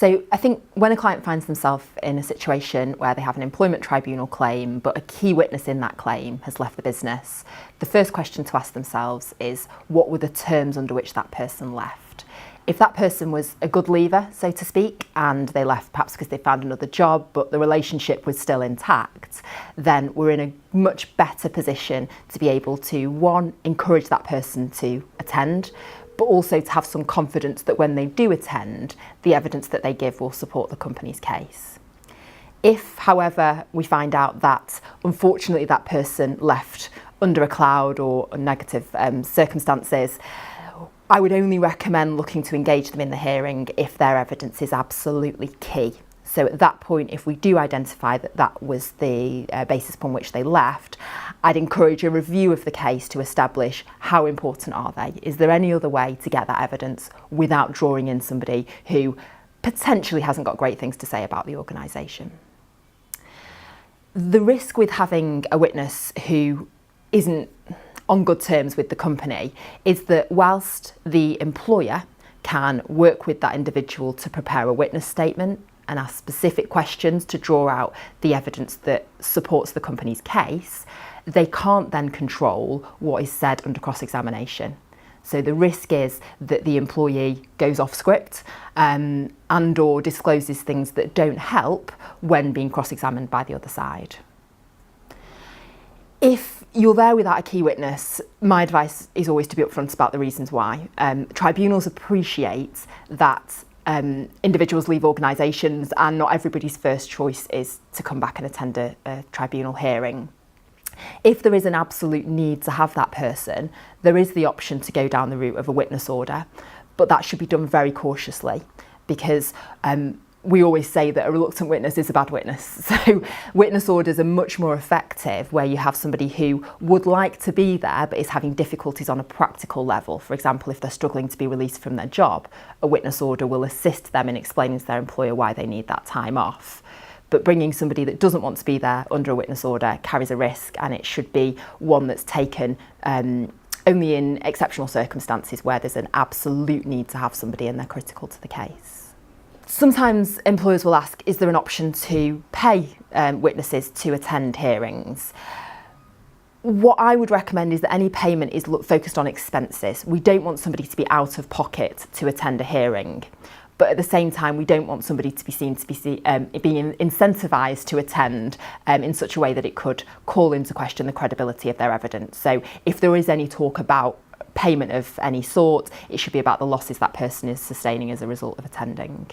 So I think when a client finds themselves in a situation where they have an employment tribunal claim, but a key witness in that claim has left the business, the first question to ask themselves is, what were the terms under which that person left? If that person was a good leaver, so to speak, and they left perhaps because they found another job, but the relationship was still intact, then we're in a much better position to be able to, one, encourage that person to attend, but also to have some confidence that when they do attend, the evidence that they give will support the company's case. If, however, we find out that unfortunately that person left under a cloud or negative circumstances, I would only recommend looking to engage them in the hearing if their evidence is absolutely key. So at that point, if we do identify that that was the basis upon which they left, I'd encourage a review of the case to establish how important are they. Is there any other way to get that evidence without drawing in somebody who potentially hasn't got great things to say about the organisation? The risk with having a witness who isn't on good terms with the company is that whilst the employer can work with that individual to prepare a witness statement and ask specific questions to draw out the evidence that supports the company's case, they can't then control what is said under cross-examination. So the risk is that the employee goes off script and or discloses things that don't help when being cross-examined by the other side. If you're there without a key witness, my advice is always to be upfront about the reasons why. Tribunals appreciate that individuals leave organisations and not everybody's first choice is to come back and attend a tribunal hearing. If there is an absolute need to have that person, there is the option to go down the route of a witness order, but that should be done very cautiously because we always say that a reluctant witness is a bad witness. So witness orders are much more effective where you have somebody who would like to be there but is having difficulties on a practical level. For example, if they're struggling to be released from their job, a witness order will assist them in explaining to their employer why they need that time off. But bringing somebody that doesn't want to be there under a witness order carries a risk, and it should be one that's taken only in exceptional circumstances where there's an absolute need to have somebody and they're critical to the case. Sometimes employers will ask, is there an option to pay witnesses to attend hearings? What I would recommend is that any payment is focused on expenses. We don't want somebody to be out of pocket to attend a hearing. But at the same time, we don't want somebody to be seen to be being incentivised to attend in such a way that it could call into question the credibility of their evidence. So if there is any talk about payment of any sort, it should be about the losses that person is sustaining as a result of attending.